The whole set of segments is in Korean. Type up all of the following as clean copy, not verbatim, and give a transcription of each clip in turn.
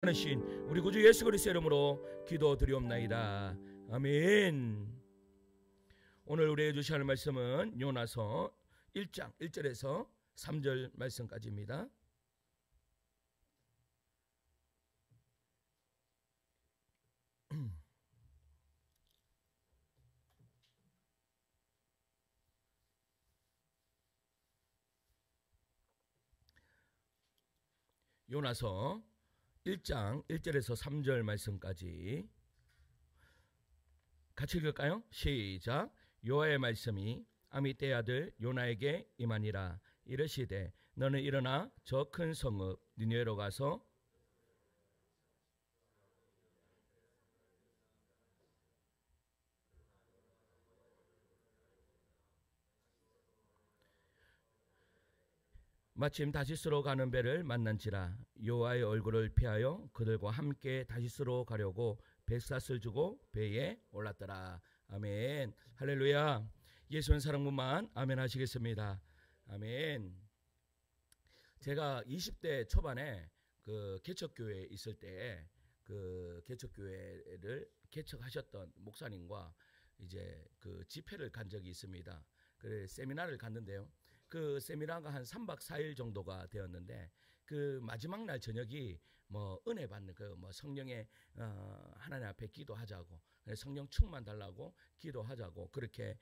하신 우리 구주 예수 그리스도의 이름으로 기도드리옵나이다. 아멘. 오늘 우리에게 주셔야 할 말씀은 요나서 1장 1절에서 3절 말씀까지입니다. 요나서 1장 1절에서 3절 말씀까지 같이 읽을까요? 시작. 여호와의 말씀이 아미떼의 아들 요나에게 임하니라. 이르시되 너는 일어나 저 큰 성읍 니느웨로 가서 마침 다시스로 가는 배를 만난지라. 여호와의 얼굴을 피하여 그들과 함께 다시스로 가려고 뱃삿을 주고 배에 올랐더라. 아멘. 할렐루야. 예수는 사랑분만 아멘 하시겠습니다. 아멘. 제가 20대 초반에 그 개척교회에 있을 때 그 개척교회를 개척하셨던 목사님과 이제 그 집회를 간 적이 있습니다. 그 세미나를 갔는데요. 그 세미나가 한 3박 4일 정도가 되었는데 그 마지막 날 저녁이 뭐 은혜 받는 그 뭐 성령의 하나님 앞에 기도하자고 성령 충만 달라고 기도하자고 그렇게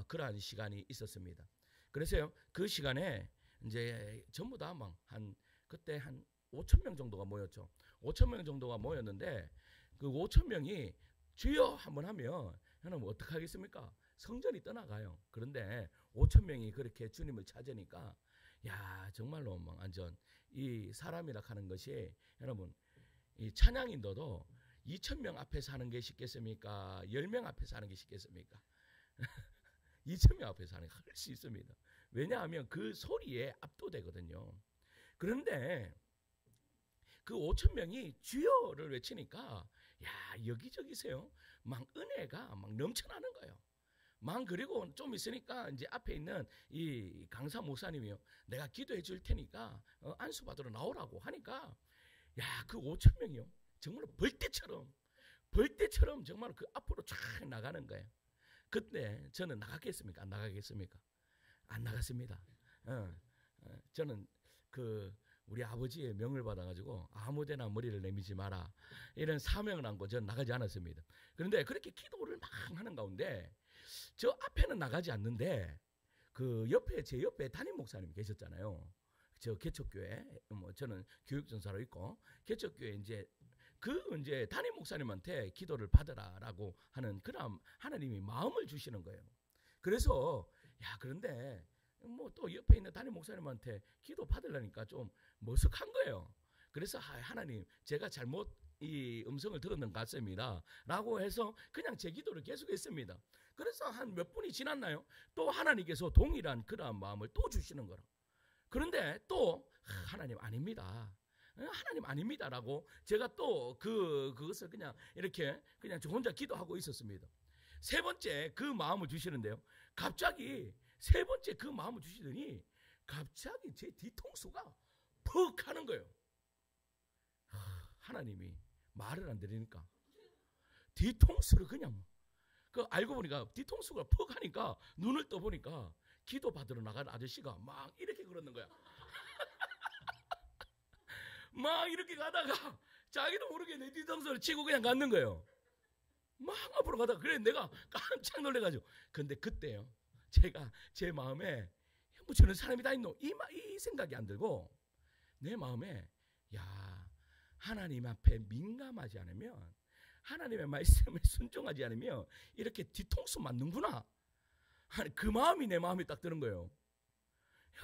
그러한 시간이 있었습니다. 그래서요 그 시간에 이제 전부 다 막 한 그때 한 5천 명 정도가 모였죠. 5천 명 정도가 모였는데 그 5천 명이 주여 한번 하면 여러분 어떻게 하겠습니까? 성전이 떠나가요. 그런데 5천 명이 그렇게 주님을 찾으니까 야 정말로 막 완전 이 사람이라 하는 것이 여러분 이 찬양인도도 2천 명 앞에서 하는 게 쉽겠습니까? 10명 앞에서 하는 게 쉽겠습니까? 2천 명 앞에서 하는 게 할 수 있습니다. 왜냐하면 그 소리에 압도되거든요. 그런데 그 5천 명이 주여를 외치니까 야 여기저기세요 막 은혜가 막 넘쳐나는 거예요. 막 그리고 좀 있으니까 이제 앞에 있는 이 강사 목사님이요 내가 기도해 줄 테니까 안수 받으러 나오라고 하니까 야 그 5천 명이요 정말 벌떼처럼 정말 그 앞으로 쫙 나가는 거예요. 그때 저는 나갔겠습니까? 안 나가겠습니까? 안 나갔습니다. 저는 그 우리 아버지의 명을 받아가지고 아무데나 머리를 내밀지 마라 이런 사명을 안고 저는 나가지 않았습니다. 그런데 그렇게 기도를 막 하는 가운데 저 앞에는 나가지 않는데 그 옆에 제 옆에 담임 목사님 계셨잖아요. 저 개척교회 뭐 저는 교육전사로 있고 개척교회 이제 담임 목사님한테 기도를 받으라라고 하는 그런 하나님이 마음을 주시는 거예요. 그래서 야 그런데 뭐 또 옆에 있는 담임 목사님한테 기도 받으려니까 좀 머쓱한 거예요. 그래서 하나님 제가 잘못 이 음성을 들었는 것 같습니다 라고 해서 그냥 제 기도를 계속했습니다. 그래서 한 몇 분이 지났나요? 또 하나님께서 동일한 그러한 마음을 또 주시는 거라. 그런데 또 하나님 아닙니다. 하나님 아닙니다라고 제가 또 그것을 그냥 이렇게 그냥 저 혼자 기도하고 있었습니다. 세 번째 그 마음을 주시는데요. 갑자기 세 번째 그 마음을 주시더니 갑자기 제 뒤통수가 퍽 하는 거예요. 하나님이 말을 안 들으니까 뒤통수를 그냥 그 알고 보니까 뒤통수가 퍽 하니까 눈을 떠보니까 기도 받으러 나가는 아저씨가 막 이렇게 그러는 거야. 막 이렇게 가다가 자기도 모르게 내 뒤통수를 치고 그냥 갔는 거예요. 막 앞으로 가다가 그래 내가 깜짝 놀래가지고 근데 그때요 제가 제 마음에 뭐 저런 사람이 다 있노 이 생각이 안 들고 내 마음에 야 하나님 앞에 민감하지 않으면 하나님의 말씀에 순종하지 않으면 이렇게 뒤통수 맞는구나 그 마음이 내 마음에 딱 드는 거예요.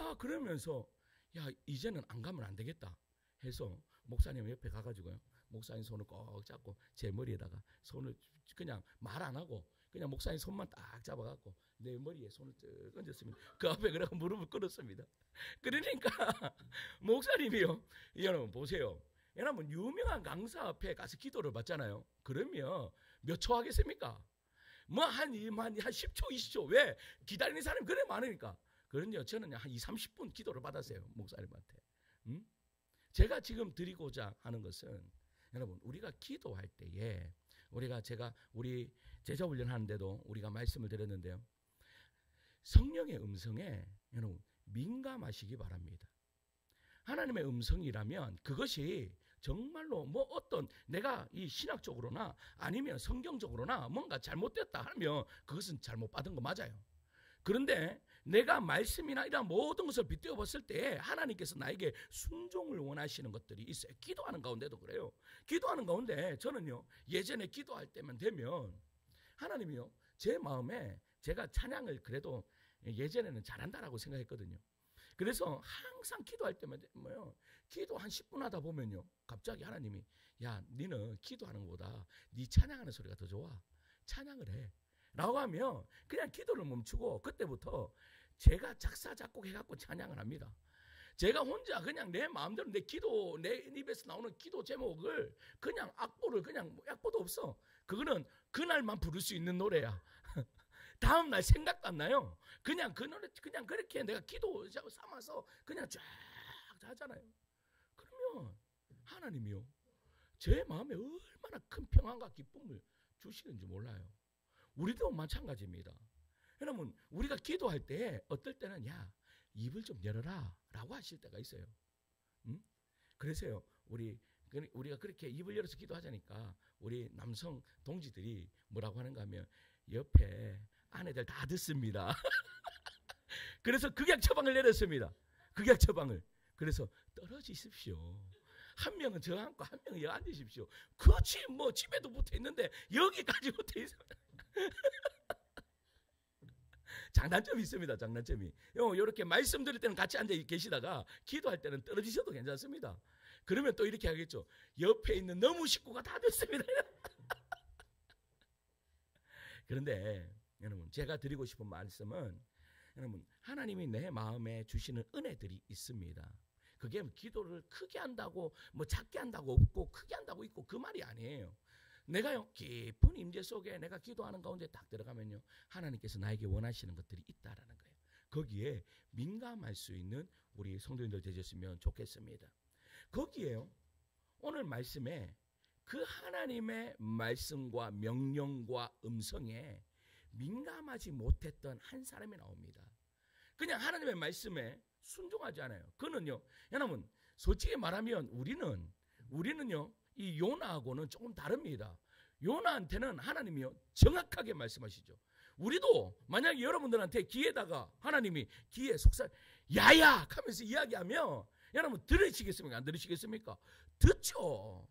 야 그러면서 야 이제는 안 가면 안 되겠다 해서 목사님 옆에 가가지고요 목사님 손을 꼭 잡고 제 머리에다가 손을 그냥 말 안 하고 그냥 목사님 손만 딱 잡아갖고 내 머리에 손을 쭉 얹었습니다. 그 앞에 그래서 무릎을 꿇었습니다. 그러니까 목사님이요 여러분 보세요. 여러분 유명한 강사 앞에 가서 기도를 받잖아요. 그러면 몇 초 하겠습니까? 뭐 한 10초 20초 왜 기다리는 사람이 그래 많으니까. 그런요 저는 한 20-30분 기도를 받았어요 목사님한테. 제가 지금 드리고자 하는 것은 여러분, 우리가 기도할 때에 제가 우리 제자 훈련하는데도 우리가 말씀을 드렸는데요. 성령의 음성에 여러분 민감하시기 바랍니다. 하나님의 음성이라면 그것이 정말로 뭐 어떤 내가 이 신학적으로나 아니면 성경적으로나 뭔가 잘못됐다 하면 그것은 잘못 받은 거 맞아요. 그런데 내가 말씀이나 이런 모든 것을 빗대어 봤을 때 하나님께서 나에게 순종을 원하시는 것들이 있어요. 기도하는 가운데도 그래요. 기도하는 가운데 저는요, 예전에 기도할 때만 되면 하나님이요, 제 마음에 제가 찬양을 그래도 예전에는 잘한다라고 생각했거든요. 그래서 항상 기도할 때만 되면 기도 한 10분 하다 보면요, 갑자기 하나님이 야, 너는 기도하는 것보다 네 찬양하는 소리가 더 좋아. 찬양을 해. 라고 하면 그냥 기도를 멈추고 그때부터 제가 작사 작곡 해갖고 찬양을 합니다. 제가 혼자 그냥 내 마음대로 내 입에서 나오는 기도 제목을 그냥 악보를 그냥 악보도 없어. 그거는 그날만 부를 수 있는 노래야. 다음날 생각도 안 나요. 그냥 그 노래 그냥 그렇게 내가 기도 삼아서 그냥 쫙 하잖아요. 그러면 하나님이요, 제 마음에 얼마나 큰 평안과 기쁨을 주시는지 몰라요. 우리도 마찬가지입니다. 여러분, 우리가 기도할 때 어떨 때는 야, 입을 좀 열어라 라고 하실 때가 있어요. 그래서요, 우리가 그렇게 입을 열어서 기도하자니까 우리 남성 동지들이 뭐라고 하는가 하면 옆에 아내들 다 듣습니다. 그래서 극약 처방을 내렸습니다. 극약 처방을. 그래서 떨어지십시오. 한 명은 저 앉고 한 명은 여기 앉으십시오. 그렇지 뭐 집에도 붙어 있는데 여기까지 붙어 있어요. 장단점이 있습니다. 장단점이. 이렇게 말씀 드릴 때는 같이 앉아 계시다가 기도할 때는 떨어지셔도 괜찮습니다. 그러면 또 이렇게 하겠죠. 옆에 있는 너무 식구가 다 됐습니다. 그런데 여러분, 제가 드리고 싶은 말씀은 여러분, 하나님이 내 마음에 주시는 은혜들이 있습니다. 그게 기도를 크게 한다고 뭐 작게 한다고 없고 크게 한다고 있고 그 말이 아니에요. 내가요, 깊은 임재 속에 내가 기도하는 가운데 딱 들어가면요, 하나님께서 나에게 원하시는 것들이 있다라는 거예요. 거기에 민감할 수 있는 우리 성도님들 되셨으면 좋겠습니다. 거기에요, 오늘 말씀에 그 하나님의 말씀과 명령과 음성에 민감하지 못했던 한 사람이 나옵니다. 그냥 하나님의 말씀에 순종하지 않아요. 그는요, 여러분, 솔직히 말하면 우리는요, 이 요나하고는 조금 다릅니다. 요나한테는 하나님이요, 정확하게 말씀하시죠. 우리도 만약에 여러분들한테 귀에다가 하나님이 귀에 속삭 야야 하면서 이야기하면 여러분 들으시겠습니까? 안 들으시겠습니까? 듣죠.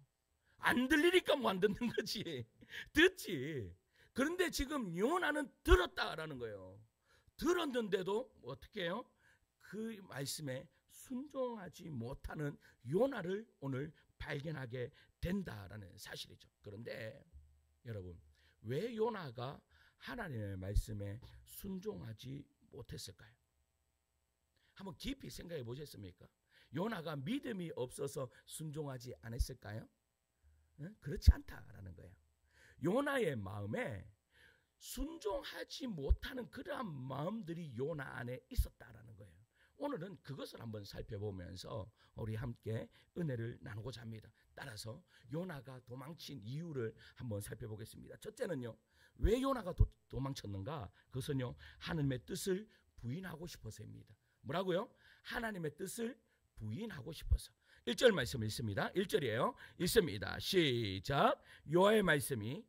안 들리니까 뭐 안 듣는 거지. 듣지. 그런데 지금 요나는 들었다라는 거예요. 들었는데도 어떻게 해요? 그 말씀에 순종하지 못하는 요나를 오늘 발견하게 된다라는 사실이죠. 그런데 여러분, 왜 요나가 하나님의 말씀에 순종하지 못했을까요? 한번 깊이 생각해 보셨습니까? 요나가 믿음이 없어서 순종하지 않았을까요? 그렇지 않다라는 거예요. 요나의 마음에 순종하지 못하는 그러한 마음들이 요나 안에 있었다라는 거예요. 오늘은 그것을 한번 살펴보면서 우리 함께 은혜를 나누고자 합니다. 따라서 요나가 도망친 이유를 한번 살펴보겠습니다. 첫째는요, 왜 요나가 도망쳤는가? 그것은요, 하나님의 뜻을 부인하고 싶어서입니다. 뭐라고요? 하나님의 뜻을 부인하고 싶어서. 1절 말씀 읽습니다. 1절이에요. 읽습니다. 시작. 여호와의 말씀이,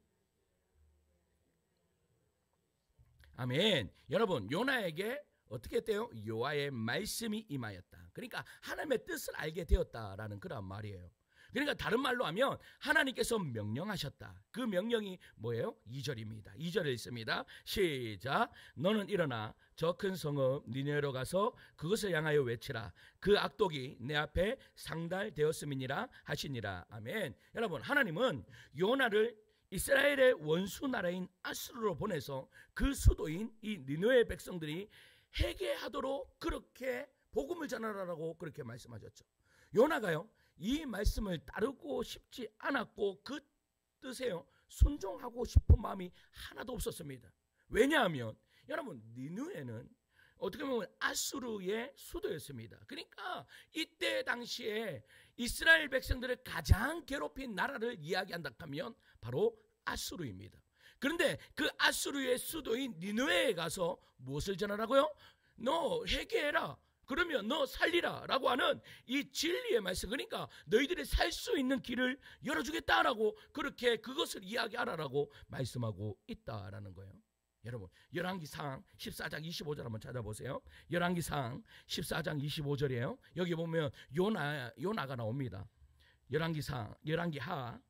아멘. 여러분, 요나에게 어떻게 했대요? 여호와의 말씀이 임하였다. 그러니까 하나님의 뜻을 알게 되었다라는 그런 말이에요. 그러니까 다른 말로 하면 하나님께서 명령하셨다. 그 명령이 뭐예요? 2절입니다. 2절에 있습니다. 시작. 너는 일어나 저 큰 성읍 니느웨로 가서 그것을 향하여 외치라. 그 악독이 내 앞에 상달되었음이니라 하시니라. 아멘. 여러분, 하나님은 요나를 이스라엘의 원수 나라인 아수르로 보내서 그 수도인 이 니느웨 백성들이 회개하도록 그렇게 복음을 전하라고 그렇게 말씀하셨죠. 요나가요, 이 말씀을 따르고 싶지 않았고 그 뜻에요, 순종하고 싶은 마음이 하나도 없었습니다. 왜냐하면 여러분, 니느웨는 어떻게 보면 아수르의 수도였습니다. 그러니까 이때 당시에 이스라엘 백성들을 가장 괴롭힌 나라를 이야기한다 하면 바로 아수르입니다. 그런데 그 아수르의 수도인 니느웨에 가서 무엇을 전하라고요? 너 회개해라. 그러면 너 살리라 라고 하는 이 진리의 말씀, 그러니까 너희들이 살 수 있는 길을 열어주겠다라고, 그렇게 그것을 이야기하라라고 말씀하고 있다라는 거예요. 여러분, 열왕기상 14장 25절 한번 찾아보세요. 열왕기상 14장 25절이에요. 여기 보면 요나가 나옵니다. 열왕기하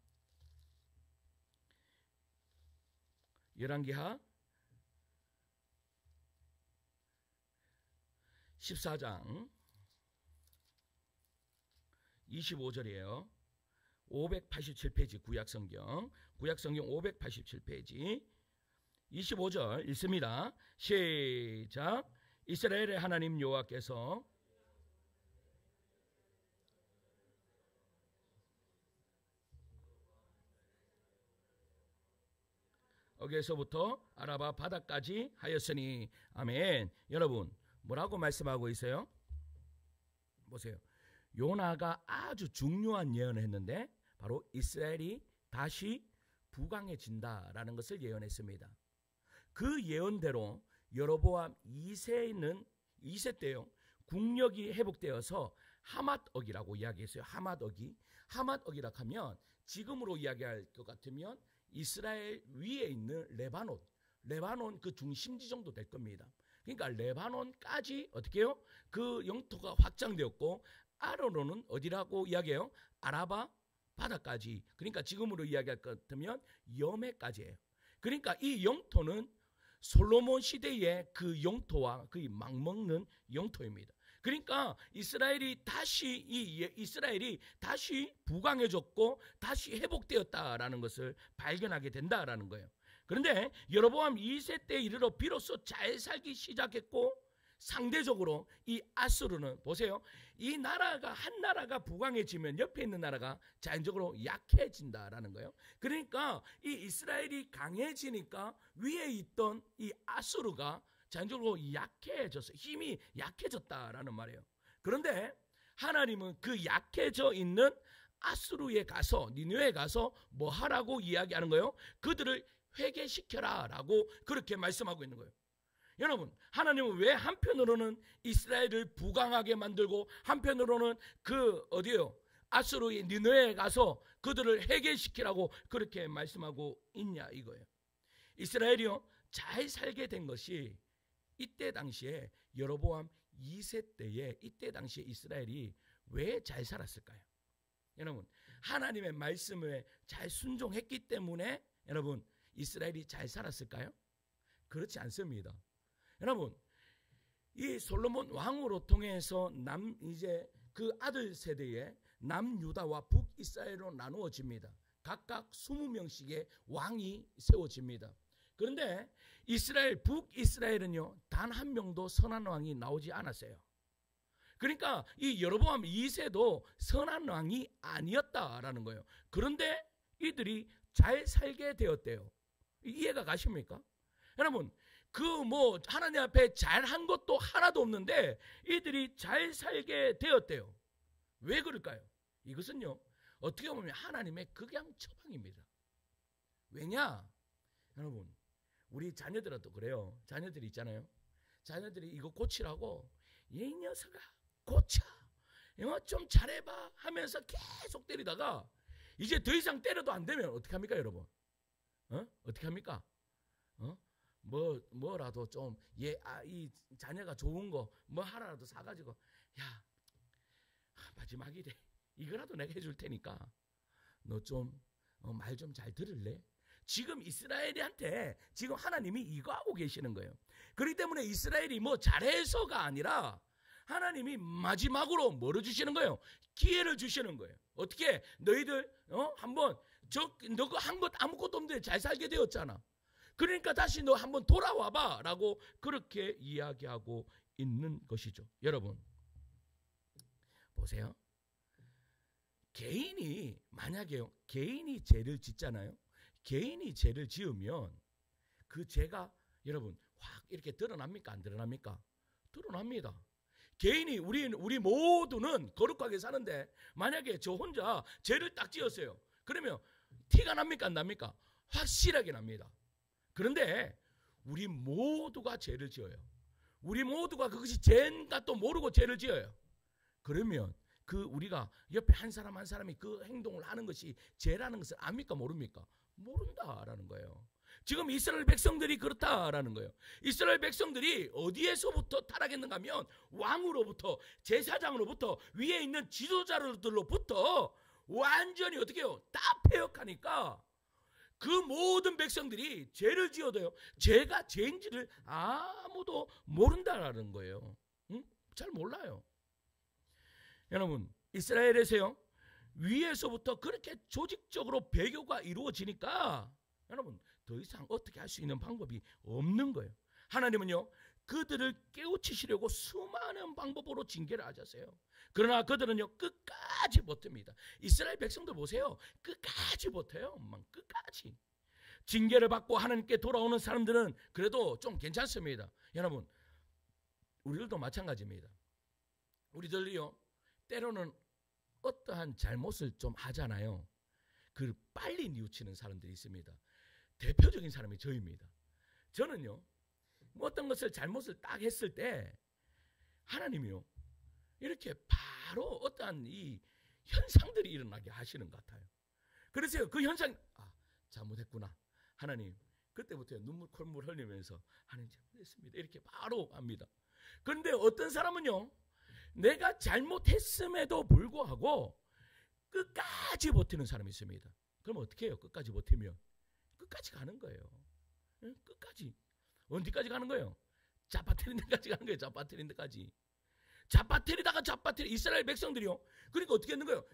14장 25절이에요. 587페이지 구약성경 587페이지 25절 읽습니다. 시작. 이스라엘의 하나님 여호와께서 여기에서부터 아라바 바다까지 하였으니. 아멘. 여러분, 뭐라고 말씀하고 있어요? 보세요. 요나가 아주 중요한 예언을 했는데 바로 이스라엘이 다시 부강해진다라는 것을 예언했습니다. 그 예언대로 여로보암 2세 때요, 국력이 회복되어서 하맛억이라고 이야기했어요. 하맛억이라 하면 지금으로 이야기할 것 같으면 이스라엘 위에 있는 레바논 그 중심지 정도 될 겁니다. 그러니까 레바논까지 어떻게 해요? 그 영토가 확장되었고, 아래로는 어디라고 이야기해요? 아라바 바다까지. 그러니까 지금으로 이야기할 것 같으면 여매까지예요. 그러니까 이 영토는 솔로몬 시대의 그 영토와 거의 맞먹는 영토입니다. 그러니까 이스라엘이 다시 부강해졌고 다시 회복되었다라는 것을 발견하게 된다라는 거예요. 그런데 여로보암 2세 때 이르러 비로소 잘 살기 시작했고, 상대적으로 이 아수르는 보세요. 이 나라가 한 나라가 부강해지면 옆에 있는 나라가 자연적으로 약해진다라는 거예요. 그러니까 이 이스라엘이 강해지니까 위에 있던 이 아수르가 자연적으로 약해졌어요. 힘이 약해졌다라는 말이에요. 그런데 하나님은 그 약해져 있는 아수르에 가서, 니느웨에 가서 뭐 하라고 이야기하는 거예요? 그들을 회개시켜라 라고 그렇게 말씀하고 있는 거예요. 여러분, 하나님은 왜 한편으로는 이스라엘을 부강하게 만들고 한편으로는 아수르의 니느웨에 가서 그들을 회개시키라고 그렇게 말씀하고 있냐 이거예요. 이스라엘이요, 잘 살게 된 것이 이때 당시에 여로보암 2세 때에, 이때 당시에 이스라엘이 왜 잘 살았을까요? 여러분, 하나님의 말씀에 잘 순종했기 때문에 여러분 이스라엘이 잘 살았을까요? 그렇지 않습니다. 여러분, 이 솔로몬 왕으로 통해서 이제 그 아들 세대에 남유다와 북이스라엘로 나누어집니다. 각각 20명씩의 왕이 세워집니다. 그런데 북이스라엘은요, 단 한 명도 선한 왕이 나오지 않았어요. 그러니까 이 여로보암 2세도 선한 왕이 아니었다라는 거예요. 그런데 이들이 잘 살게 되었대요. 이해가 가십니까? 여러분, 하나님 앞에 잘한 것도 하나도 없는데 이들이 잘 살게 되었대요. 왜 그럴까요? 이것은요, 어떻게 보면 하나님의 극양 처방입니다. 왜냐? 여러분, 우리 자녀들한테도 그래요. 자녀들이 있잖아요. 자녀들이 이거 고치라고, 이 녀석아 고쳐, 이거 좀 잘해봐 하면서 계속 때리다가 이제 더 이상 때려도 안 되면 어떻게 합니까, 여러분? 어떻게 합니까? 뭐라도 좀 이 자녀가 좋은 거 뭐 하나라도 사가지고, 야, 마지막이래, 이거라도 내가 해줄 테니까 너 좀 말 좀 잘 들을래? 지금 이스라엘한테 지금 하나님이 이거 하고 계시는 거예요. 그렇기 때문에 이스라엘이 뭐 잘해서가 아니라 하나님이 마지막으로 뭐를 주시는 거예요? 기회를 주시는 거예요. 어떻게? 너희들 한번 너가 한 것 아무것도 없는데 잘 살게 되었잖아. 그러니까 다시 너 한번 돌아와봐 라고 그렇게 이야기하고 있는 것이죠. 여러분, 보세요. 만약에 개인이 죄를 짓잖아요. 개인이 죄를 지으면 그 죄가 여러분 확 이렇게 드러납니까? 안 드러납니까? 드러납니다. 개인이 우리 모두는 거룩하게 사는데 만약에 저 혼자 죄를 딱 지었어요. 그러면 티가 납니까 안 납니까? 확실하게 납니다. 그런데 우리 모두가 죄를 지어요. 우리 모두가 그것이 죄인가 또 모르고 죄를 지어요. 그러면 그 우리가 옆에 한 사람이 그 행동을 하는 것이 죄라는 것을 압니까 모릅니까? 모른다라는 거예요. 지금 이스라엘 백성들이 그렇다라는 거예요. 이스라엘 백성들이 어디에서부터 타락했는가 하면 왕으로부터, 제사장으로부터, 위에 있는 지도자들로부터 완전히 어떻게 해요? 다 폐역하니까 그 모든 백성들이 죄를 지어도요, 죄가 죄인지를 아무도 모른다라는 거예요. 응? 잘 몰라요. 여러분, 이스라엘에서요, 위에서부터 그렇게 조직적으로 배교가 이루어지니까 여러분, 더 이상 어떻게 할 수 있는 방법이 없는 거예요. 하나님은요, 그들을 깨우치시려고 수많은 방법으로 징계를 하셨어요. 그러나 그들은요, 끝까지 버팁니다. 이스라엘 백성들 보세요. 끝까지 버텨요. 끝까지. 징계를 받고 하나님께 돌아오는 사람들은 그래도 좀 괜찮습니다. 여러분, 우리들도 마찬가지입니다. 우리들이요, 때로는 어떠한 잘못을 좀 하잖아요. 그 빨리 뉘우치는 사람들이 있습니다. 대표적인 사람이 저입니다. 저는요, 어떤 것을 잘못을 딱 했을 때 하나님이요, 이렇게 바로 어떠한 이 현상들이 일어나게 하시는 것 같아요. 그래서 그 현상, 잘못했구나. 하나님, 그때부터 눈물 콧물 흘리면서 하나님 잘못했습니다. 이렇게 바로 합니다. 그런데 어떤 사람은요, 내가 잘못했음에도 불구하고 끝까지 버티는 사람이 있습니다. 그럼 어떻게 해요? 끝까지 버티면 끝까지 가는 거예요. 끝까지. 어디까지 가는 거예요? 잡아뜨리는 데까지 가는 거예요. 잡아뜨리는 데까지. 잡아뜨리다가 이스라엘 백성들이요, 그러니까 어떻게 했는 거예요?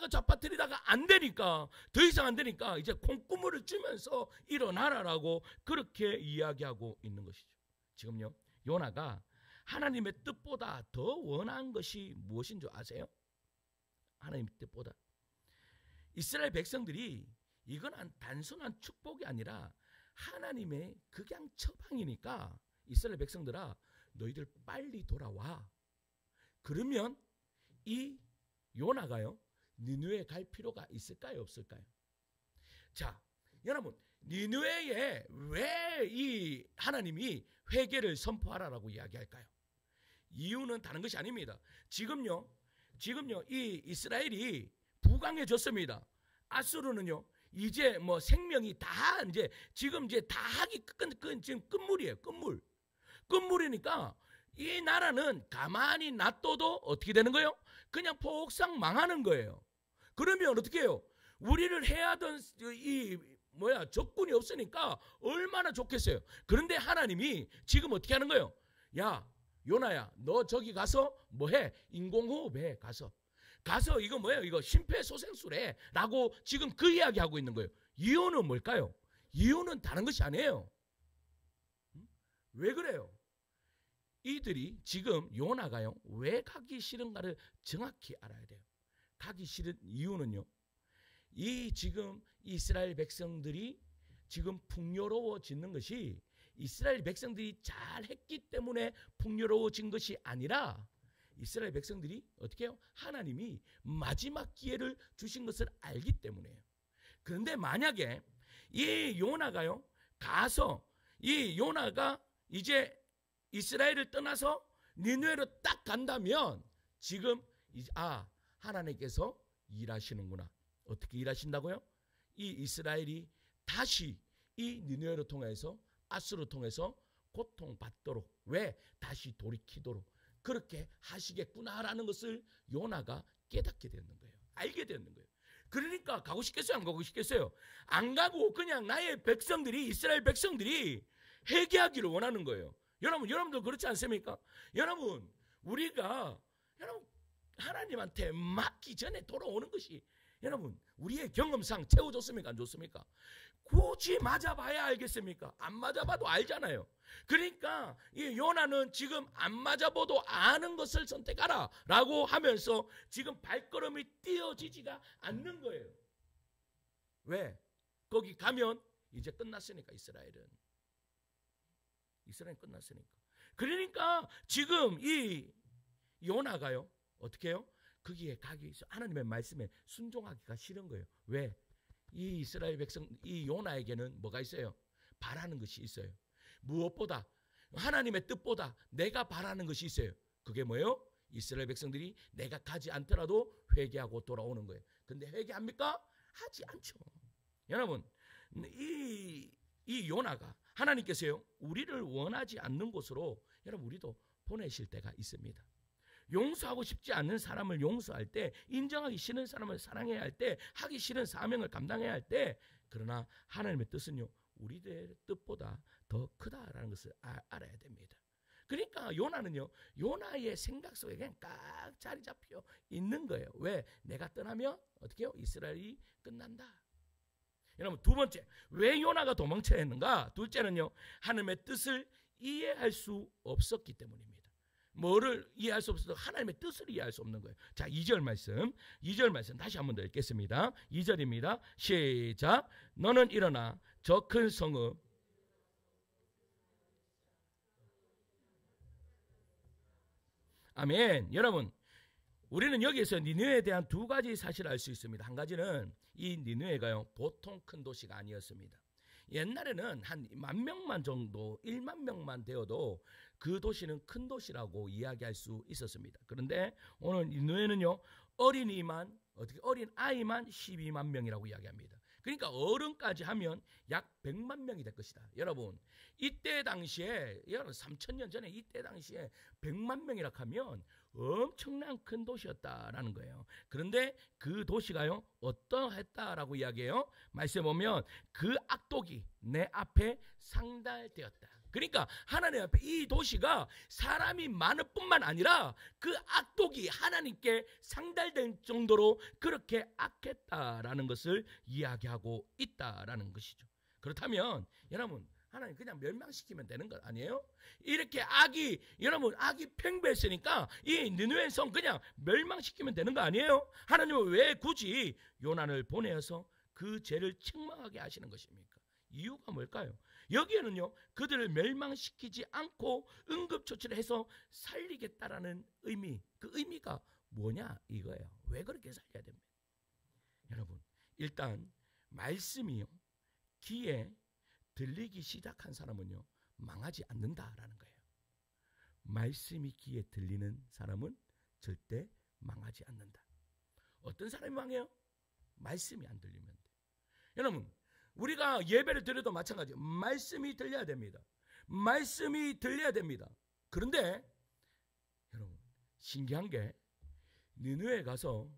잡아뜨리다가 안 되니까, 더 이상 안 되니까 이제 콩고물을 주면서 일어나라라고 그렇게 이야기하고 있는 것이죠. 지금요, 요나가 하나님의 뜻보다 더 원한 것이 무엇인 줄 아세요? 하나님의 뜻보다. 이스라엘 백성들이 이건 단순한 축복이 아니라 하나님의 극양 처방이니까, 이스라엘 백성들아, 너희들 빨리 돌아와. 그러면 이 요나가요, 니느웨에 갈 필요가 있을까요, 없을까요? 자, 여러분, 니느웨에 왜 이 하나님이 회개를 선포하라라고 이야기할까요? 이유는 다른 것이 아닙니다. 지금요 이 이스라엘이 부강해졌습니다. 아수르는요, 이제 뭐 생명이 다 지금 다 하기 지금 끝물이에요. 끝물이니까 이 나라는 가만히 놔둬도 어떻게 되는 거예요? 그냥 폭삭 망하는 거예요. 그러면 어떻게 해요? 우리를 해하던 적군이 없으니까 얼마나 좋겠어요. 그런데 하나님이 지금 어떻게 하는 거예요? 야, 요나야, 너 저기 가서 뭐해? 인공호흡해. 가서 이거 뭐예요? 이거 심폐소생술해 라고 지금 그 이야기하고 있는 거예요. 이유는 뭘까요? 이유는 다른 것이 아니에요. 왜 그래요? 이들이 지금 요나가요, 왜 가기 싫은가를 정확히 알아야 돼요. 가기 싫은 이유는요, 지금 이스라엘 백성들이 지금 풍요로워지는 것이 이스라엘 백성들이 잘했기 때문에 풍요로워진 것이 아니라, 이스라엘 백성들이 어떻게 해요? 하나님이 마지막 기회를 주신 것을 알기 때문에요. 그런데 만약에 이 요나가요, 가서 이 요나가 이제 이스라엘을 떠나서 니느웨로 딱 간다면 지금 하나님께서 일하시는구나. 어떻게 일하신다고요? 이 이스라엘이 다시 이 니느웨를 통해서, 아수를 통해서 고통받도록, 왜? 다시 돌이키도록 그렇게 하시겠구나라는 것을 요나가 깨닫게 되는 거예요. 알게 되는 거예요. 그러니까 가고 싶겠어요? 안 가고 싶겠어요? 안 가고 그냥 나의 백성들이, 이스라엘 백성들이 회개하기를 원하는 거예요. 여러분도 그렇지 않습니까? 여러분, 우리가 하나님한테 맡기 전에 돌아오는 것이, 여러분, 우리의 경험상 채워줬습니까? 안 좋습니까? 굳이 맞아봐야 알겠습니까? 안 맞아봐도 알잖아요. 그러니까 이 요나는 지금 안 맞아봐도 아는 것을 선택하라 라고 하면서 지금 발걸음이 띄어지지가 않는 거예요. 왜? 거기 가면 이제 끝났으니까. 이스라엘은 끝났으니까. 그러니까 지금 이 요나가요 어떻게 해요? 거기에 가기 위해서 하나님의 말씀에 순종하기가 싫은 거예요. 왜? 이 이스라엘 백성, 이 요나에게는 뭐가 있어요? 바라는 것이 있어요. 무엇보다 하나님의 뜻보다 내가 바라는 것이 있어요. 그게 뭐예요? 이스라엘 백성들이 내가 가지 않더라도 회개하고 돌아오는 거예요. 근데 회개합니까? 하지 않죠. 여러분, 이 요나가 하나님께서요 우리를 원하지 않는 곳으로 여러분 우리도 보내실 때가 있습니다. 용서하고 싶지 않는 사람을 용서할 때, 인정하기 싫은 사람을 사랑해야 할 때, 하기 싫은 사명을 감당해야 할 때, 그러나 하나님의 뜻은요 우리들의 뜻보다 더 크다라는 것을 알아야 됩니다. 그러니까 요나는요 요나의 생각 속에 그냥 딱 자리 잡혀 있는 거예요. 왜? 내가 떠나면 어떻게 해요? 이스라엘이 끝난다. 여러분, 두 번째, 왜 요나가 도망쳐야 했는가? 둘째는요 하나님의 뜻을 이해할 수 없었기 때문입니다. 뭐를 이해할 수 없어도 하나님의 뜻을 이해할 수 없는 거예요. 자, 2절 말씀 다시 한 번 더 읽겠습니다. 2절입니다. 시작. 너는 일어나 저 큰 성읍 아멘. 여러분, 우리는 여기에서 니느웨에 대한 두 가지 사실을 알 수 있습니다. 한 가지는 이 니느웨가요 보통 큰 도시가 아니었습니다. 옛날에는 한 10,000명 정도, 10,000명만 되어도 그 도시는 큰 도시라고 이야기할 수 있었습니다. 그런데 오늘 니느웨는요 어린아이만 12만 명이라고 이야기합니다. 그러니까 어른까지 하면 약 100만 명이 될 것이다. 여러분, 이때 당시에, 여러분 3,000년 전에 이때 당시에 100만 명이라 하면 엄청난 큰 도시였다라는 거예요. 그런데 그 도시가요 어떠했다라고 이야기해요? 말씀에 보면 그 악독이 내 앞에 상달되었다. 그러니까 하나님 앞에 이 도시가 사람이 많을 뿐만 아니라 그 악독이 하나님께 상달된 정도로 그렇게 악했다라는 것을 이야기하고 있다라는 것이죠. 그렇다면 여러분, 하나님 그냥 멸망시키면 되는 것 아니에요? 이렇게 여러분 악이 팽배했으니까 이 니느웨 성 그냥 멸망시키면 되는 거 아니에요? 하나님은 왜 굳이 요나를 보내어서 그 죄를 책망하게 하시는 것입니까? 이유가 뭘까요? 여기에는요 그들을 멸망시키지 않고 응급처치를 해서 살리겠다라는 의미, 그 의미가 뭐냐 이거예요. 왜 그렇게 살려야 됩니까? 여러분, 일단 말씀이요 귀에 들리기 시작한 사람은요 망하지 않는다라는 거예요. 말씀이 귀에 들리는 사람은 절대 망하지 않는다. 어떤 사람이 망해요? 말씀이 안 들리면 돼. 여러분, 우리가 예배를 드려도 마찬가지, 말씀이 들려야 됩니다. 말씀이 들려야 됩니다. 그런데 여러분, 신기한 게 니느웨에 가서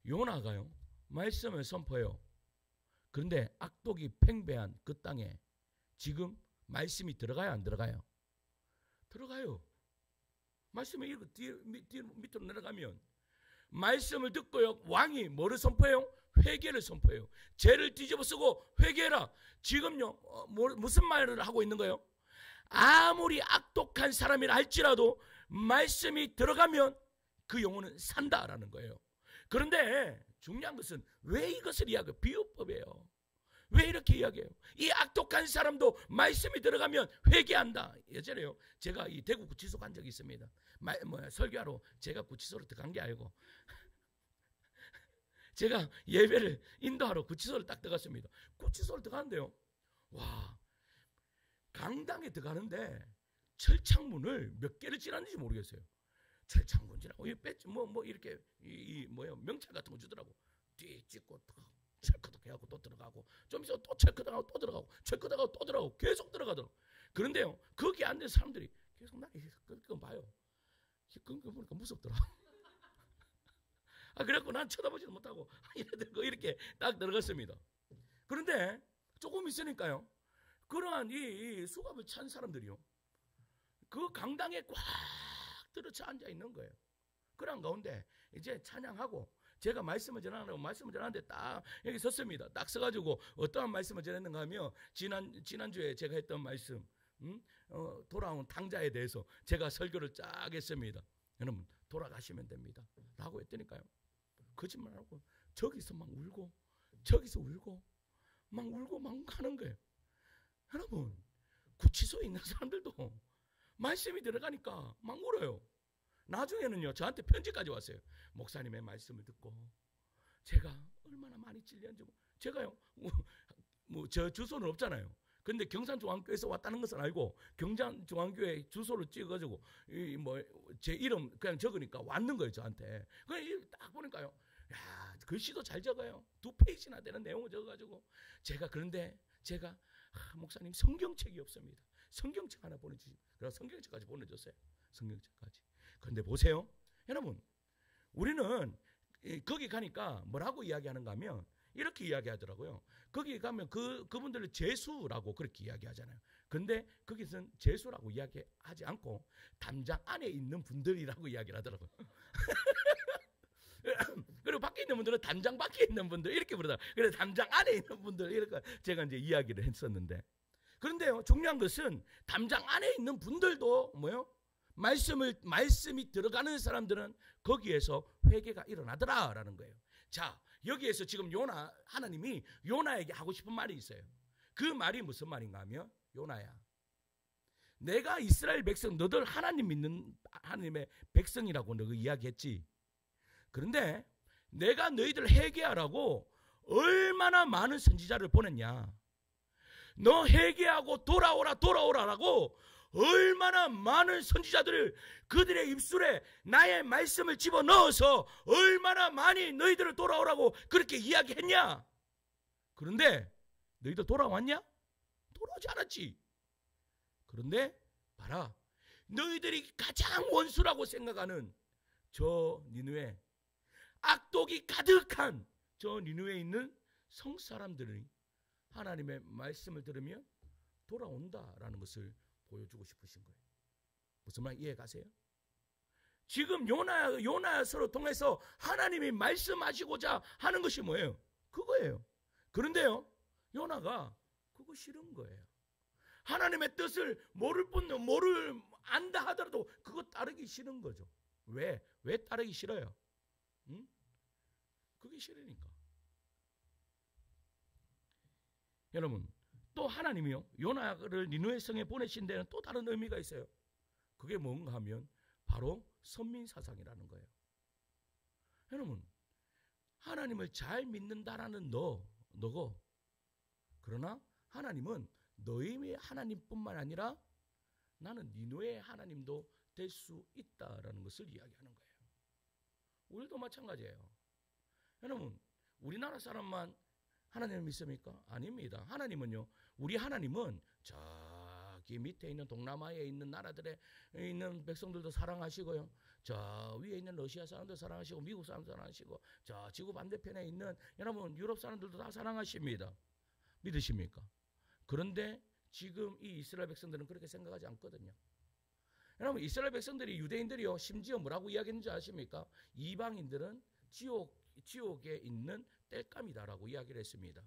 요나가요 말씀을 선포해요. 그런데 악독이 팽배한 그 땅에 지금 말씀이 들어가요, 안 들어가요? 들어가요. 말씀이 밑으로 내려가면 말씀을 듣고요 왕이 뭐를 선포해요? 회개를 선포해요. 죄를 뒤집어쓰고 회개해라. 지금요 무슨 말을 하고 있는 거예요? 아무리 악독한 사람이라 할지라도 말씀이 들어가면 그 영혼은 산다라는 거예요. 그런데 중요한 것은 왜 이것을 이야기해요? 비유법이에요. 왜 이렇게 이야기해요? 이 악독한 사람도 말씀이 들어가면 회개한다. 예전에요 제가 이 대구 구치소 간 적이 있습니다. 설교하러 제가 구치소로 들어간 게 아니고 제가 예배를 인도하러 구치소를 딱 들어갔습니다. 구치소를 들어가는데요, 와, 강당에 들어가는데 철창문을 몇 개를 지났는지 모르겠어요. 철창문 지나고 뭐 이렇게 명찰 같은 거 주더라고. 뒤 찍고 철커덕 해갖고 또 들어가고, 좀 있어 또 철커덕하고 또 들어가고, 철커덕하고 또 들어가고, 계속 들어가더라고. 그런데요 거기 앉은 사람들이 계속 나 그거 봐요. 그거 보니까 무섭더라. 그래갖고 난 쳐다보지도 못하고 이렇게 딱 들어갔습니다. 그런데 조금 있으니까요 그러한 이 수갑을 찬 사람들이요 그 강당에 꽉 들어쳐 앉아 있는 거예요. 그런 가운데 이제 찬양하고 제가 말씀을 전하는데 딱 여기 섰습니다. 딱 서가지고 어떠한 말씀을 전했는가 하면 지난주에 제가 했던 말씀, 돌아온 탕자에 대해서 제가 설교를 쫙 했습니다. 여러분, 돌아가시면 됩니다 라고 했더니까요 거짓말하고 저기서 막 울고 저기서 울고 막 가는 거예요. 여러분, 구치소에 있는 사람들도 말씀이 들어가니까 막 울어요. 나중에는요 저한테 편지까지 왔어요. 목사님의 말씀을 듣고 제가 얼마나 많이 찔렸는지. 제가요 저 주소는 없잖아요. 근데 경산중앙교회에서 왔다는 것은 알고 경산중앙교회 주소를 찍어가지고 제 이름 그냥 적으니까 왔는 거예요 저한테. 그냥 딱 보니까요, 야 글씨도 잘 적어요. 2페이지나 되는 내용을 적어가지고 그런데 제가 목사님 성경책이 없습니다. 성경책 하나 보내주시면. 그래서 성경책까지 보내줬어요. 성경책까지. 그런데 보세요 여러분, 우리는 거기 가니까 뭐라고 이야기하는가 하면 이렇게 이야기하더라고요. 거기 가면 그분들을 제수라고 그렇게 이야기하잖아요. 근데 거기서는 제수라고 이야기하지 않고 담장 안에 있는 분들이라고 이야기를 하더라고요. 그리고 밖에 있는 분들은 담장 밖에 있는 분들 이렇게 부르더라고요. 그래서 담장 안에 있는 분들 이렇게 제가 이제 이야기를 했었는데, 그런데요 중요한 것은 담장 안에 있는 분들도 말씀이 들어가는 사람들은 거기에서 회개가 일어나더라라는 거예요. 자, 여기에서 지금 하나님이 요나에게 하고 싶은 말이 있어요. 그 말이 무슨 말인가 하면, 요나야, 내가 이스라엘 백성, 너들 하나님 믿는 하나님의 백성이라고 너가 이야기했지. 그런데 내가 너희들 회개하라고 얼마나 많은 선지자를 보냈냐. 너 회개하고 돌아오라라고 얼마나 많은 선지자들을 그들의 입술에 나의 말씀을 집어넣어서 얼마나 많이 너희들을 돌아오라고 그렇게 이야기했냐. 그런데 너희들 돌아왔냐? 돌아오지 않았지. 그런데 봐라, 너희들이 가장 원수라고 생각하는 저 니느웨, 악독이 가득한 저 니느웨에 있는 성사람들이 하나님의 말씀을 들으면 돌아온다라는 것을 보여주고 싶으신 거예요. 무슨 말 이해 가세요? 지금 요나서로 통해서 하나님이 말씀하시고자 하는 것이 뭐예요? 그거예요. 그런데요 요나가 그거 싫은 거예요. 하나님의 뜻을 모를 안다 하더라도 그거 따르기 싫은 거죠. 왜 따르기 싫어요? 그게 싫으니까. 여러분, 또 하나님이요 요나를 니느웨 성에 보내신 데는 또 다른 의미가 있어요. 그게 뭔가 하면 바로 선민사상이라는 거예요. 여러분, 하나님을 잘 믿는다라는 너고, 그러나 하나님은 너희의 하나님뿐만 아니라 나는 니느웨의 하나님도 될 수 있다라는 것을 이야기하는 거예요. 우리도 마찬가지예요. 여러분, 우리나라 사람만 하나님을 믿습니까? 아닙니다. 하나님은요, 우리 하나님은 저기 밑에 있는 동남아에 있는 나라들에 있는 백성들도 사랑하시고요, 저 위에 있는 러시아 사람도 사랑하시고, 미국 사람도 사랑하시고, 저 지구 반대편에 있는 여러분 유럽 사람들도 다 사랑하십니다. 믿으십니까? 그런데 지금 이 이스라엘 백성들은 그렇게 생각하지 않거든요. 여러분, 이스라엘 백성들이, 유대인들이요 심지어 뭐라고 이야기했는지 아십니까? 이방인들은 지옥에 있는 땔감이다라고 이야기를 했습니다.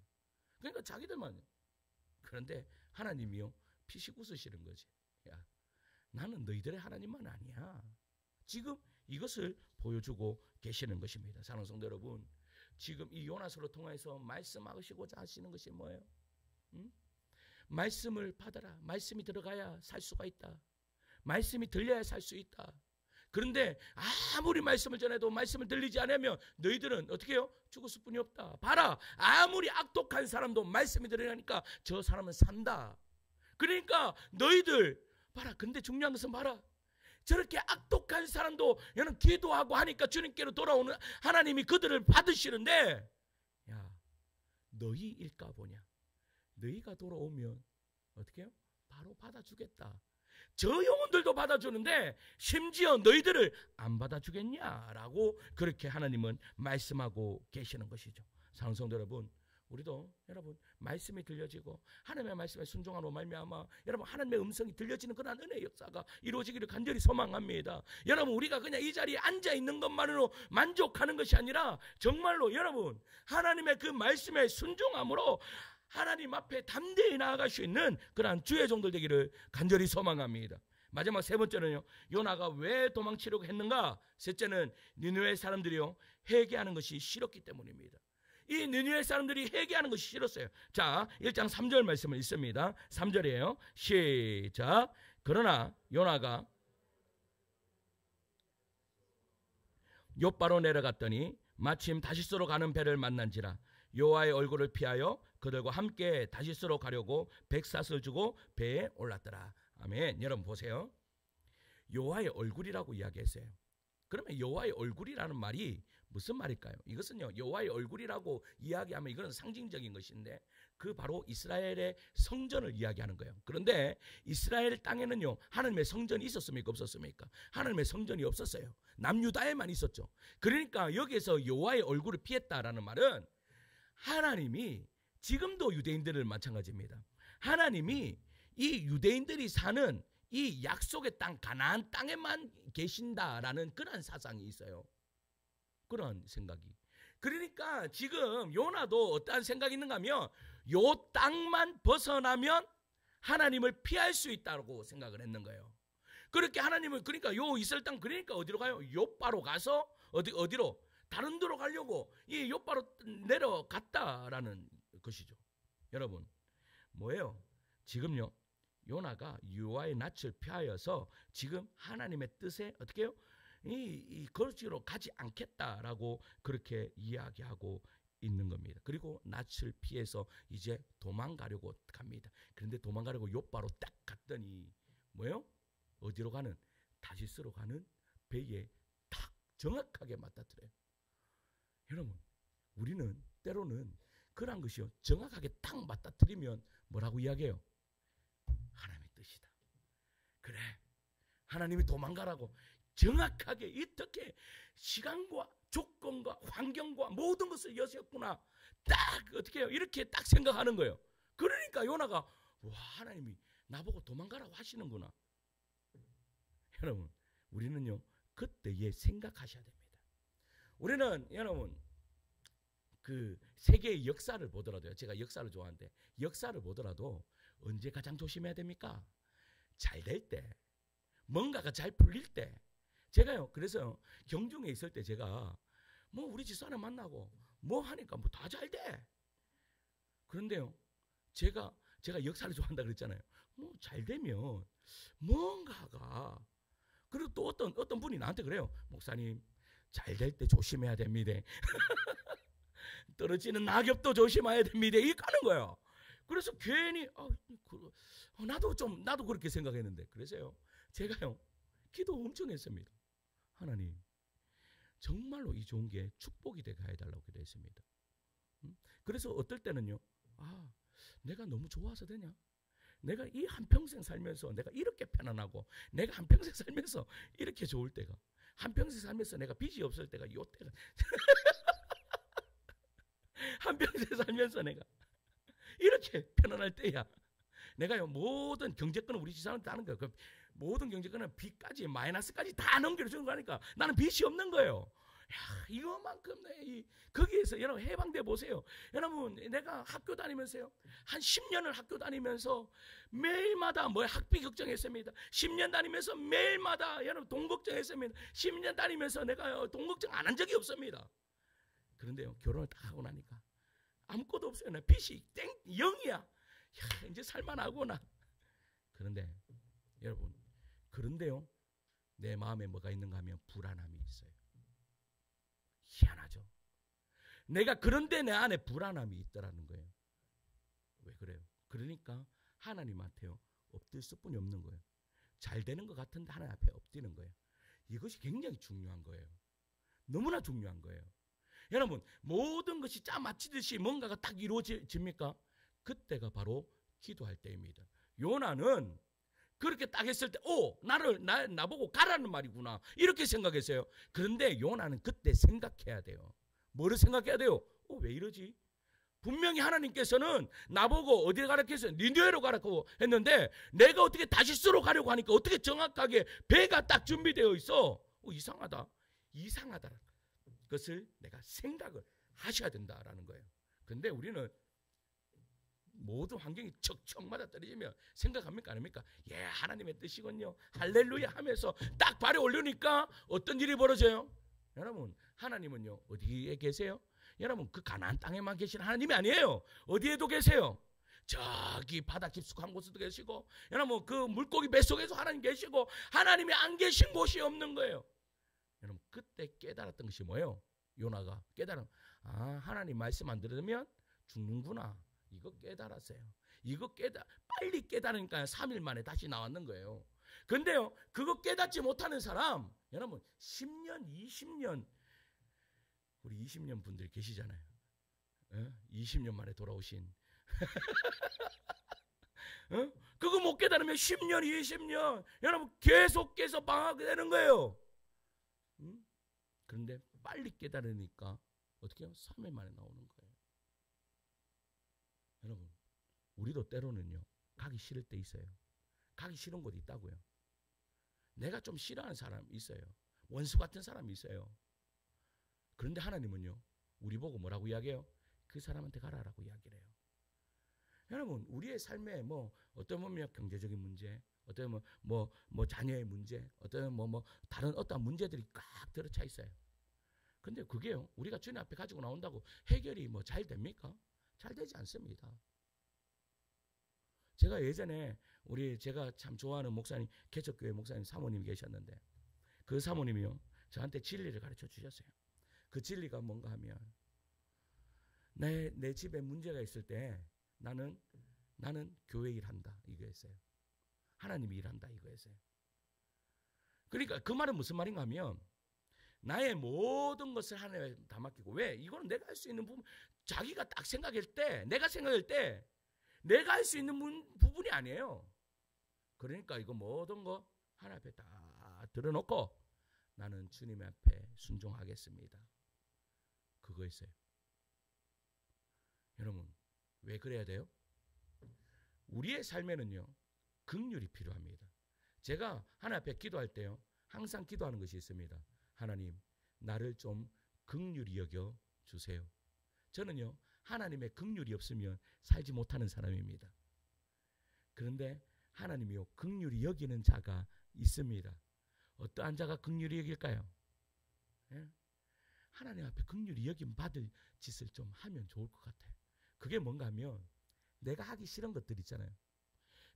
그러니까 자기들만. 그런데 하나님이요 피식 웃으시는 거지. 야, 나는 너희들의 하나님만 아니야. 지금 이것을 보여주고 계시는 것입니다. 사랑하는 성도 여러분, 지금 이 요나서로 통해서 말씀하시고자 하시는 것이 뭐예요? 말씀을 받아라. 말씀이 들어가야 살 수가 있다. 말씀이 들려야 살 수 있다. 그런데 아무리 말씀을 전해도 말씀을 들리지 않으면 너희들은 어떻게 해요? 죽을 뿐이 없다. 봐라, 아무리 악독한 사람도 말씀이 들으니까 저 사람은 산다. 그러니까 너희들 봐라. 근데 중요한 것은 봐라, 저렇게 악독한 사람도 여러분 기도하고 하니까 주님께로 돌아오는 하나님이 그들을 받으시는데, 야, 너희 일까 보냐. 너희가 돌아오면 어떻게 해요? 바로 받아주겠다. 저 영혼들도 받아주는데 심지어 너희들을 안 받아주겠냐라고 그렇게 하나님은 말씀하고 계시는 것이죠. 사랑하는 성도 여러분, 우리도 여러분 말씀이 들려지고 하나님의 말씀에 순종하로 말미암아 여러분 하나님의 음성이 들려지는 그런 은혜의 역사가 이루어지기를 간절히 소망합니다. 여러분, 우리가 그냥 이 자리에 앉아 있는 것만으로 만족하는 것이 아니라 정말로 여러분 하나님의 그 말씀에 순종함으로 하나님 앞에 담대히 나아갈 수 있는 그러한 주의 종들 되기를 간절히 소망합니다. 마지막 세 번째는요, 요나가 왜 도망치려고 했는가? 셋째는 니느웨 사람들이요 회개하는 것이 싫었기 때문입니다. 이 니느웨 사람들이 회개하는 것이 싫었어요. 자, 1장 3절 말씀을 읽습니다. 3절이에요. 시작. 그러나 요나가 욥바로 내려갔더니 마침 다시스로 가는 배를 만난지라 여호와의 얼굴을 피하여 그들과 함께 다시스로 가려고 백삿을 주고 배에 올랐더라. 아멘. 여러분 보세요. 여호와의 얼굴이라고 이야기했어요. 그러면 여호와의 얼굴이라는 말이 무슨 말일까요? 이것은요, 여호와의 얼굴이라고 이야기하면 이거는 상징적인 것인데 그 바로 이스라엘의 성전을 이야기하는 거예요. 그런데 이스라엘 땅에는요, 하나님의 성전이 있었습니까? 없었습니까? 하나님의 성전이 없었어요. 남유다에만 있었죠. 그러니까 여기에서 여호와의 얼굴을 피했다라는 말은 하나님이 지금도 유대인들을 마찬가지입니다. 하나님이 이 유대인들이 사는 이 약속의 땅, 가나안 땅에만 계신다라는 그런 사상이 있어요. 그런 생각이. 그러니까 지금 요나도 어떠한 생각이 있는가 하면 요 땅만 벗어나면 하나님을 피할 수 있다고 생각을 했는 거예요. 그렇게 하나님은 그러니까 요 이스라엘 땅 그러니까 어디로 가요? 욥바로 가서 어디로? 다른 데로 가려고 이 욥바로 내려갔다라는 것이죠. 여러분 뭐예요? 지금요 요나가 여호와의 낯을 피하여서 지금 하나님의 뜻에 어떻게 해요? 이 거지로 가지 않겠다라고 그렇게 이야기하고 있는 겁니다. 그리고 낯을 피해서 이제 도망가려고 갑니다. 그런데 도망가려고 욥바로 딱 갔더니 뭐예요? 어디로 가는? 다시스로 가는 배에 딱 정확하게 맞닥뜨려요. 여러분 우리는 때로는 그런 것이요 정확하게 딱 맞닥뜨리면 뭐라고 이야기해요? 하나님의 뜻이다. 그래 하나님이 도망가라고 정확하게 어떻게 시간과 조건과 환경과 모든 것을 여셨구나 딱 어떻게 해요? 이렇게 딱 생각하는 거예요. 그러니까 요나가 와 하나님이 나보고 도망가라고 하시는구나. 여러분 우리는요 그때에 생각하셔야 됩니다. 우리는 여러분 그 세계의 역사를 보더라도요, 제가 역사를 좋아하는데 역사를 보더라도 언제 가장 조심해야 됩니까? 잘 될 때, 뭔가가 잘 풀릴 때. 제가요 그래서 경중에 있을 때 제가 뭐 우리 집사람 만나고 뭐 하니까 뭐 다 잘 돼. 그런데요 제가 역사를 좋아한다 그랬잖아요. 뭐 잘 되면 뭔가가 그리고 또 어떤 분이 나한테 그래요. 목사님 잘 될 때 조심해야 됩니다. 떨어지는 낙엽도 조심해야 됩니다. 이렇게 하는 거예요. 그래서 괜히 나도 그렇게 생각했는데 그래서요 제가요 기도 엄청 했습니다. 하나님 정말로 이 좋은 게 축복이 되게 해달라고 기도했습니다. 그래서 어떨 때는요 내가 너무 좋아서 되냐? 내가 이 한평생 살면서 내가 이렇게 편안하고 내가 한평생 살면서 이렇게 좋을 때가 한평생 살면서 내가 빚이 없을 때가 요 때가 한평생 살면서 내가 이렇게 편안할 때야. 내가요 모든 경제권은 우리 집사람한테 하는 거예요. 그 모든 경제권은 빚까지 마이너스까지 다 넘겨주는 거니까 나는 빚이 없는 거예요. 야, 이거만큼 거기에서 여러분 해방돼 보세요. 여러분 내가 학교 다니면서요 한 10년을 학교 다니면서 매일마다 학비 걱정했습니다. 10년 다니면서 매일마다 여러분 돈 걱정했습니다. 10년 다니면서 내가 돈 걱정 안 한 적이 없습니다. 그런데요 결혼을 딱 하고 나니까 아무것도 없어요. 나 빚이 땡 0이야. 야, 이제 살만하구나. 그런데 여러분 그런데요 내 마음에 뭐가 있는가 하면 불안함이 있어요. 희한하죠. 내가 그런데 내 안에 불안함이 있더라는 거예요. 왜 그래요? 그러니까 하나님한테요 엎드릴 수뿐이 없는 거예요. 잘 되는 것 같은데 하나님 앞에 엎드리는 거예요. 이것이 굉장히 중요한 거예요. 너무나 중요한 거예요. 여러분 모든 것이 짜 맞히듯이 뭔가가 딱 이루어집니까? 그때가 바로 기도할 때입니다. 요나는 그렇게 딱 했을 때 나보고 가라는 말이구나 이렇게 생각했어요. 그런데 요나는 그때 생각해야 돼요. 뭐를 생각해야 돼요? 왜 이러지? 분명히 하나님께서는 나보고 어디에 가라고 했어요? 니느웨로 가라고 했는데 내가 어떻게 다시스로 가려고 하니까 어떻게 정확하게 배가 딱 준비되어 있어? 이상하다. 그것을 내가 생각을 하셔야 된다라는 거예요. 근데 우리는 모든 환경이 척척 맞아 떨어지면 생각합니까? 안 합니까? 예, 하나님의 뜻이군요. 할렐루야 하면서 딱 발에 올리니까 어떤 일이 벌어져요? 여러분, 하나님은요, 어디에 계세요? 여러분, 그 가나안 땅에만 계신 하나님이 아니에요. 어디에도 계세요? 저기 바다 깊숙한 곳에도 계시고, 여러분, 그 물고기 뱃속에서 하나님 계시고, 하나님이 안 계신 곳이 없는 거예요. 여러분 그때 깨달았던 것이 뭐예요? 요나가 깨달은 하나님 말씀 안 들으면 죽는구나. 이거 깨달았어요. 이거 빨리 깨달으니까 3일 만에 다시 나왔는 거예요. 근데요, 그거 깨닫지 못하는 사람, 여러분 10년, 20년, 우리 20년 분들 계시잖아요. 20년 만에 돌아오신. 그거 못 깨달으면 10년, 20년, 여러분 계속해서 방황되는 거예요. 그런데 빨리 깨달으니까 어떻게 해요? 3일 만에 나오는 거예요. 여러분, 우리도 때로는요, 가기 싫을 때 있어요. 가기 싫은 곳 있다고요. 내가 좀 싫어하는 사람 있어요. 원수 같은 사람이 있어요. 그런데 하나님은요, 우리 보고 뭐라고 이야기해요? 그 사람한테 가라라고 이야기를 해요. 여러분, 우리의 삶에 어떤 보면 경제적인 문제, 어떤 뭐 자녀의 문제, 어떤 다른 어떤 문제들이 꽉 들어차 있어요. 근데 그게요, 우리가 주님 앞에 가지고 나온다고 해결이 잘 됩니까? 잘 되지 않습니다. 제가 예전에 제가 참 좋아하는 목사님, 개척교회 목사님 사모님이 계셨는데, 그 사모님이요, 저한테 진리를 가르쳐 주셨어요. 그 진리가 뭔가 하면, 내 집에 문제가 있을 때 나는 교회 일한다 이거였어요. 하나님이 일한다 이거였어요. 그러니까 그 말은 무슨 말인가 하면, 나의 모든 것을 하나님께 다 맡기고, 왜? 이거는 내가 할 수 있는 부분, 자기가 딱 생각할 때, 내가 생각할 때 내가 할 수 있는 부분이 아니에요. 그러니까 이거 모든 거 하나님 앞에 다 들어놓고 나는 주님 앞에 순종하겠습니다. 그거였어요. 여러분, 왜 그래야 돼요? 우리의 삶에는요, 긍휼이 필요합니다. 제가 하나님 앞에 기도할 때요, 항상 기도하는 것이 있습니다. 하나님, 나를 좀 긍휼히 여겨 주세요. 저는요, 하나님의 긍휼이 없으면 살지 못하는 사람입니다. 그런데 하나님이요, 긍휼히 여기는 자가 있습니다. 어떠한 자가 긍휼히 여길까요? 예? 하나님 앞에 긍휼히 여김 받을 짓을 좀 하면 좋을 것 같아요. 그게 뭔가 하면, 내가 하기 싫은 것들 있잖아요.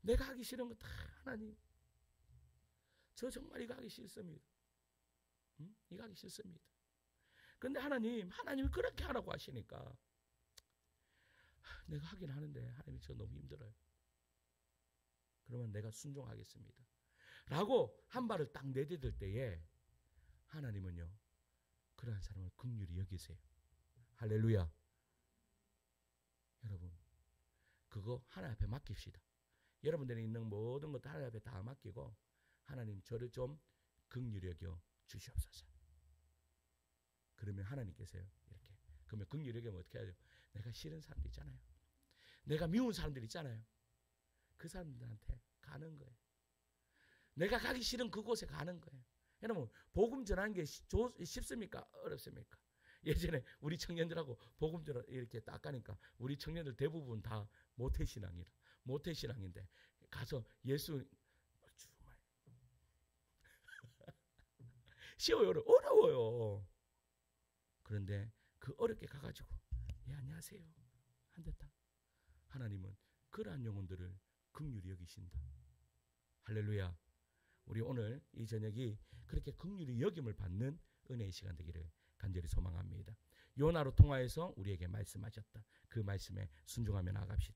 내가 하기 싫은 것 다 하나님, 저 정말 이거 하기 싫습니다. 이거 하기 싫습니다. 그런데 하나님이 그렇게 하라고 하시니까 내가 하긴 하는데 하나님이 저 너무 힘들어요. 그러면 내가 순종하겠습니다. 라고 한 발을 딱 내디딜 때에 하나님은요, 그러한 사람을 긍휼히 여기세요. 할렐루야. 여러분, 그거 하나님 앞에 맡깁시다. 여러분들이 있는 모든 것도 하나님 앞에 다 맡기고, 하나님 저를 좀 긍휼히 여겨 주시옵소서. 그러면 하나님께서요, 이렇게. 그러면 긍휼히 여기면 어떻게 해야죠? 내가 싫은 사람들 있잖아요. 내가 미운 사람들 있잖아요. 그 사람들한테 가는 거예요. 내가 가기 싫은 그곳에 가는 거예요. 여러분, 복음 전하는 게 쉽습니까? 어렵습니까? 예전에 우리 청년들하고 복음 전하 이렇게 딱 가니까 우리 청년들 대부분 다 모태신앙인데 가서 예수 정말 쉬워요? 어려워요. 그런데 그 어렵게 가가지고, 예, 안녕하세요 한 듯한 하나님은 그러한 영혼들을 긍휼히 여기신다. 할렐루야. 우리 오늘 이 저녁이 그렇게 긍휼히 여김을 받는 은혜의 시간 되기를 간절히 소망합니다. 요나로 통하여서 우리에게 말씀하셨다. 그 말씀에 순종하며 나아갑시다.